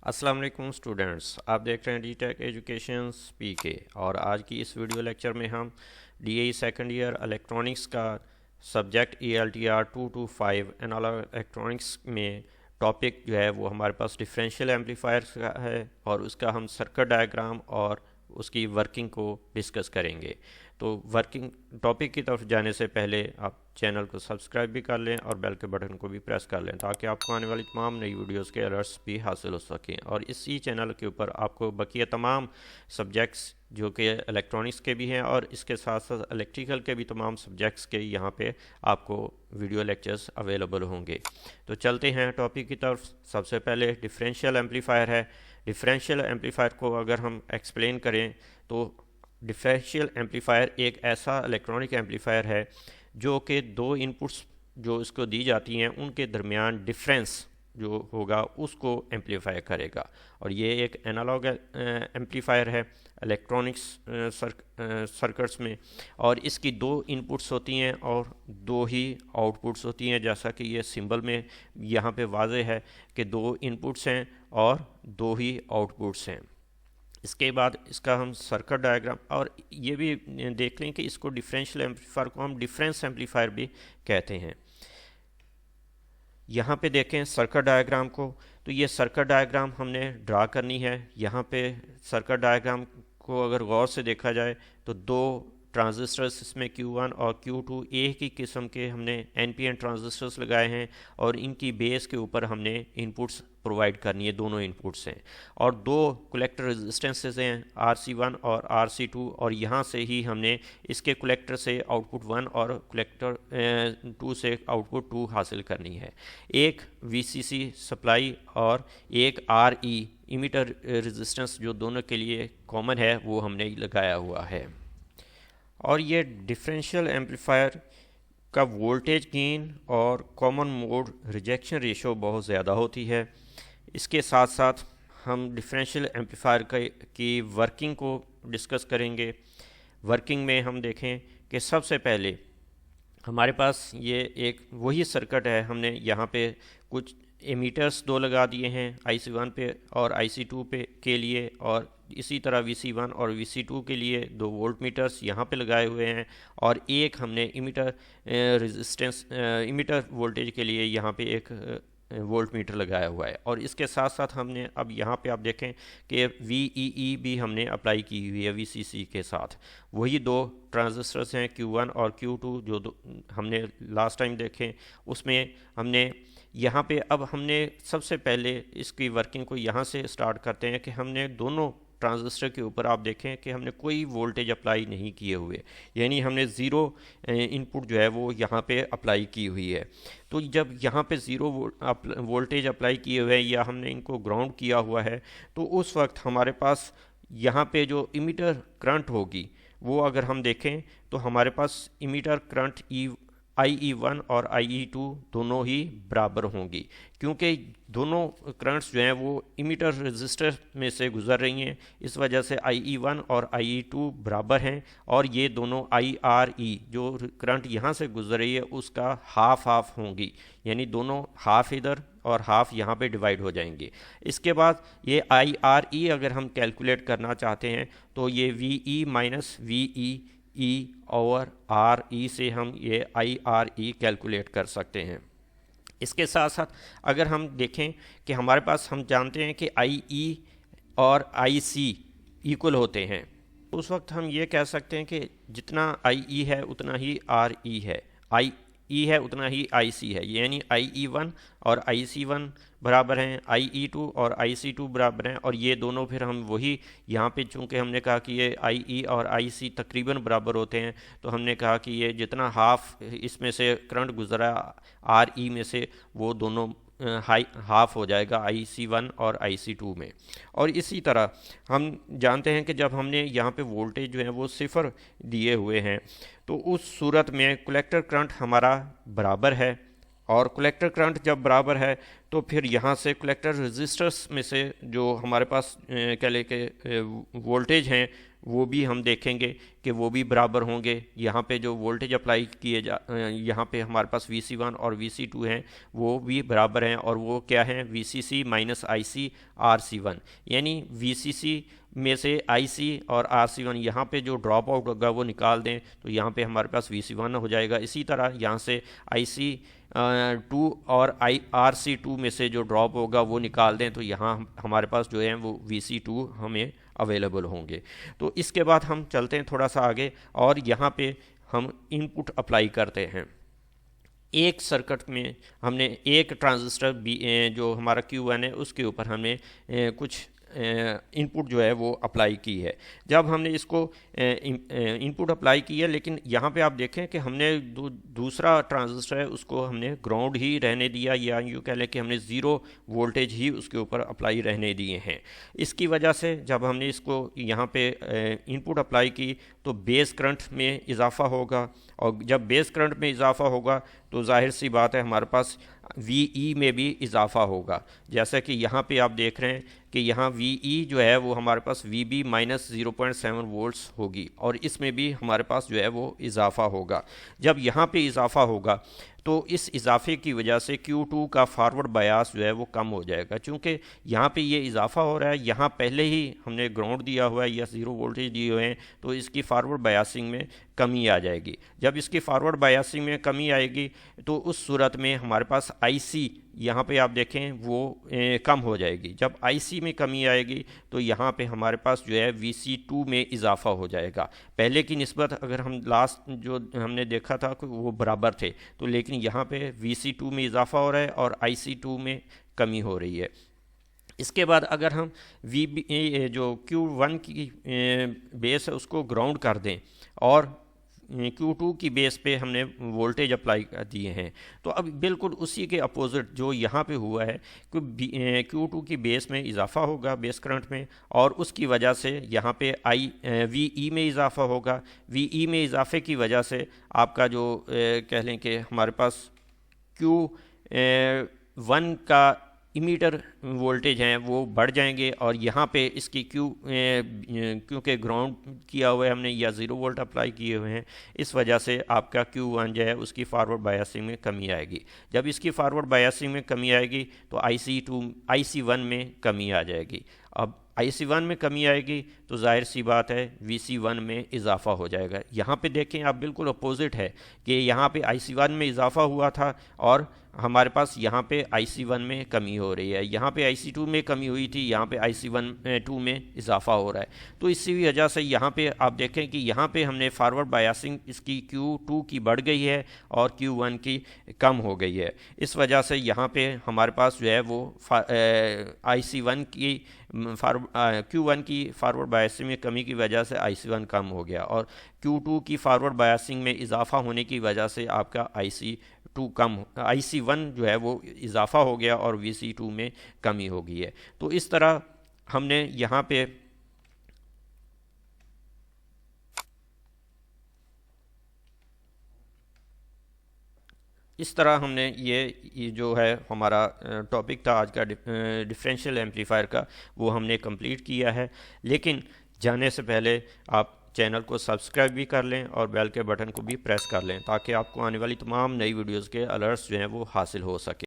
अस्सलाम वालेकुम स्टूडेंट्स, आप देख रहे हैं डी टेक एजुकेशन पीके। और आज की इस वीडियो लेक्चर में हम डीएई सेकंड ईयर इलेक्ट्रॉनिक्स का सब्जेक्ट ELTR 225 एनालॉग इलेक्ट्रॉनिक्स में टॉपिक जो है वो हमारे पास डिफरेंशियल एम्पलीफायर्स का है और उसका हम सर्किट डायग्राम और उसकी वर्किंग को डिस्कस करेंगे। तो वर्किंग टॉपिक की तरफ जाने से पहले आप चैनल को सब्सक्राइब भी कर लें और बेल के बटन को भी प्रेस कर लें ताकि आपको आने वाली तमाम नई वीडियोस के अलर्ट्स भी हासिल हो सकें। और इसी चैनल के ऊपर आपको बकिया तमाम सब्जेक्ट्स जो कि इलेक्ट्रॉनिक्स के भी हैं और इसके साथ साथ इलेक्ट्रिकल के भी तमाम सब्जेक्ट्स के यहाँ पे आपको वीडियो लेक्चर्स अवेलेबल होंगे। तो चलते हैं टॉपिक की तरफ। सबसे पहले डिफरेंशियल एम्पलीफायर है। डिफरेंशियल एम्पलीफायर को अगर हम एक्सप्लेन करें तो डिफरेंशियल एम्पलीफायर एक ऐसा इलेक्ट्रॉनिक एम्पलीफायर है जो कि दो इनपुट्स जो इसको दी जाती हैं उनके दरमियान डिफरेंस जो होगा उसको एम्पलीफाई करेगा। और ये एक एनालॉग एम्पलीफायर है इलेक्ट्रॉनिक्स सर्किट्स में, और इसकी दो इनपुट्स होती हैं और दो ही आउटपुट्स होती हैं, जैसा कि ये सिंबल में यहाँ पे वाज़े है कि दो इनपुट्स हैं और दो ही आउटपुट्स हैं। इसके बाद इसका हम सर्किट डायग्राम, और ये भी देख लें कि इसको डिफरेंशियल एम्पलीफायर को हम डिफरेंस एम्पलीफायर भी कहते हैं। यहाँ पे देखें सर्किट डायग्राम को, तो ये सर्किट डायग्राम हमने ड्रा करनी है। यहाँ पे सर्किट डायग्राम को अगर गौर से देखा जाए तो दो ट्रांजिस्टर्स इसमें Q1 और Q2 एक ही किस्म के हमने NPN ट्रांजिस्टर्स लगाए हैं और इनकी बेस के ऊपर हमने इनपुट्स प्रोवाइड करनी है, दोनों इनपुट्स हैं। और दो कलेक्टर रेजिस्टेंसेस हैं RC1 और RC2, और यहाँ से ही हमने इसके कलेक्टर से आउटपुट 1 और कलेक्टर 2 से आउटपुट 2 हासिल करनी है। एक VCC सप्लाई और एक RE इमीटर रेजिस्टेंस जो दोनों के लिए कॉमन है वो हमने लगाया हुआ है। और ये डिफरेंशियल एम्पलीफायर का वोल्टेज गेन और कॉमन मोड रिजेक्शन रेशो बहुत ज़्यादा होती है। इसके साथ साथ हम डिफरेंशियल एम्पलीफायर की वर्किंग को डिस्कस करेंगे। वर्किंग में हम देखें कि सबसे पहले हमारे पास ये एक वही सर्किट है, हमने यहाँ पे कुछ एमीटर्स दो लगा दिए हैं IC1 पे और IC2 पे के लिए, और इसी तरह VC1 और VC2 के लिए दो वोल्ट मीटर्स यहाँ पे लगाए हुए हैं, और एक हमने इमीटर रेजिस्टेंस इमीटर वोल्टेज के लिए यहाँ पे एक वोल्ट मीटर लगाया हुआ है। और इसके साथ साथ हमने अब यहाँ पे आप देखें कि VEE भी हमने अप्लाई की हुई है VCC के साथ। वही दो ट्रांजिस्टर्स हैं Q1 और Q2 जो हमने लास्ट टाइम देखे, उसमें हमने यहाँ पे अब हमने सबसे पहले इसकी वर्किंग को यहाँ से स्टार्ट करते हैं कि हमने दोनों ट्रांजिस्टर के ऊपर आप देखें कि हमने कोई वोल्टेज अप्लाई नहीं किए हुए, यानी हमने ज़ीरो इनपुट जो है वो यहाँ पे अप्लाई की हुई है। तो जब यहाँ पे ज़ीरो वोल्टेज अप्लाई किए हुए हैं या हमने इनको ग्राउंड किया हुआ है, तो उस वक्त हमारे पास यहाँ पे जो इमीटर करंट होगी वो अगर हम देखें तो हमारे पास इमीटर करंट IE1 और IE2 दोनों ही बराबर होंगी, क्योंकि दोनों करंट्स जो हैं वो इमीटर रेजिस्टर में से गुजर रही हैं। इस वजह से IE1 और IE2 बराबर हैं, और ये दोनों IRE जो करंट यहाँ से गुजर रही है उसका हाफ हाफ होंगी, यानी दोनों हाफ इधर और हाफ यहाँ पे डिवाइड हो जाएंगे। इसके बाद ये IRE अगर हम कैलकुलेट करना चाहते हैं तो ये VE minus VE over RE से हम ये IRE कैलकुलेट कर सकते हैं। इसके साथ साथ अगर हम देखें कि हमारे पास, हम जानते हैं कि IE और IC इक्वल होते हैं, उस वक्त हम ये कह सकते हैं कि जितना IE है उतना ही RE है, IE है उतना ही IC है, यानी IE1 और IC1 बराबर हैं, IE2 और IC2 बराबर हैं। और ये दोनों फिर हम वही यहाँ पे, चूँकि हमने कहा कि ये IE और IC तकरीबन बराबर होते हैं, तो हमने कहा कि ये जितना हाफ इसमें से करंट गुजरा RE में से वो दोनों हाफ हो जाएगा IC1 और IC2 में। और इसी तरह हम जानते हैं कि जब हमने यहाँ पे वोल्टेज जो है वो सिफर दिए हुए हैं, तो उस सूरत में कलेक्टर करंट हमारा बराबर है, और कलेक्टर करंट जब बराबर है तो फिर यहाँ से कलेक्टर रेजिस्टर्स में से जो हमारे पास कह लें कि वोल्टेज हैं वो भी हम देखेंगे कि वो भी बराबर होंगे। यहाँ पे जो वोल्टेज अप्लाई किए यहाँ पे हमारे पास VC1 और VC2 हैं, वो भी बराबर हैं, और वो क्या हैं, VCC माइनस IC RC1, यानी VCC में से IC और RC1 यहाँ पे जो ड्रॉप आउट होगा वो निकाल दें तो यहाँ पे हमारे पास VC1 हो जाएगा। इसी तरह यहाँ से IC2 और RC2 में से जो ड्रॉप होगा वो निकाल दें तो यहाँ हमारे पास जो है वो VC2 हमें अवेलेबल होंगे। तो इसके बाद हम चलते हैं थोड़ा सा आगे और यहाँ पे हम इनपुट अप्लाई करते हैं। एक सर्किट में हमने एक ट्रांजिस्टर जो हमारा Q1 है उसके ऊपर हमने कुछ इनपुट जो है वो अप्लाई की है। जब हमने इसको इनपुट अप्लाई की है, लेकिन यहाँ पे आप देखें कि हमने दूसरा ट्रांजिस्टर है उसको हमने ग्राउंड ही रहने दिया, या यूँ कह लें कि हमने ज़ीरो वोल्टेज ही उसके ऊपर अप्लाई रहने दिए हैं। इसकी वजह से जब हमने इसको यहाँ पे इनपुट अप्लाई की तो बेस करंट में इजाफ़ा होगा, और जब बेस करंट में इजाफ़ा होगा तो जाहिर सी बात है हमारे पास VE में भी इजाफ़ा होगा। जैसा कि यहाँ पे आप देख रहे हैं कि यहाँ VE जो है वो हमारे पास VB माइनस 0.7 वोल्ट्स होगी, और इसमें भी हमारे पास जो है वो इजाफ़ा होगा। जब यहाँ पे इजाफ़ा होगा तो इस इजाफे की वजह से Q2 का फॉरवर्ड बायास जो है वो कम हो जाएगा, क्योंकि यहाँ पे ये इजाफा हो रहा है, यहाँ पहले ही हमने ग्राउंड दिया हुआ है या ज़ीरो वोल्टेज दिए हुए हैं, तो इसकी फारवर्ड बायासिंग में कमी आ जाएगी। जब इसकी फारवर्ड बायासिंग में कमी आएगी तो उस सूरत में हमारे पास IC यहाँ पे आप देखें वो कम हो जाएगी। जब IC में कमी आएगी तो यहाँ पे हमारे पास जो है VC2 में इजाफा हो जाएगा। पहले की निस्बत अगर हम लास्ट जो हमने देखा था कि वो बराबर थे, तो लेकिन यहाँ पे VC2 में इजाफा हो रहा है और IC2 में कमी हो रही है। इसके बाद अगर हम जो Q1 की बेस है उसको ग्राउंड कर दें और Q2 की बेस पे हमने वोल्टेज अप्लाई कर दिए हैं, तो अब बिल्कुल उसी के अपोजिट जो यहाँ पे हुआ है कि Q2 की बेस में इजाफा होगा बेस करंट में, और उसकी वजह से यहाँ पे VE में इजाफा होगा। VE में इजाफे की वजह से आपका जो कह लें कि हमारे पास Q1 का इमीटर वोल्टेज हैं वो बढ़ जाएंगे, और यहाँ पे इसकी क्योंकि ग्राउंड किया हुआ है हमने या ज़ीरो वोल्ट अप्लाई किए हुए हैं, इस वजह से आपका Q1 जो है उसकी फारवर्ड बायसिंग में कमी आएगी। जब इसकी फारवर्ड बायसिंग में कमी आएगी तो IC1 में कमी आ जाएगी। अब IC1 में कमी आएगी तो जाहिर सी बात है VC1 में इजाफा हो जाएगा। यहाँ पे देखें आप बिल्कुल अपोजिट है कि यहाँ पे IC1 में इजाफा हुआ था और हमारे पास यहाँ पे IC1 में कमी हो रही है। यहाँ पे IC2 में कमी हुई थी, यहाँ पे IC2 में इजाफा हो रहा है। तो इसी वजह से यहाँ पे आप देखें कि यहाँ पे हमने फारवर्ड बायसिंग इसकी Q2 की बढ़ गई है और Q1 की कम हो गई है। इस वजह से यहाँ पे हमारे पास जो है वो IC1 की Q1 की फारवर्ड बायसिंग में कमी की वजह से IC1 कम हो गया, और Q2 की फारवर्ड बायसिंग में इजाफा होने की वजह से आपका IC1 जो है वो इजाफा हो गया और VC2 में कमी हो गई है। तो इस तरह हमने यहाँ पे ये जो है हमारा टॉपिक था आज का डिफरेंशियल एम्पलीफायर का, वो हमने कंप्लीट किया है। लेकिन जाने से पहले आप चैनल को सब्सक्राइब भी कर लें और बेल के बटन को भी प्रेस कर लें ताकि आपको आने वाली तमाम नई वीडियोस के अलर्ट्स जो हैं वो हासिल हो सके।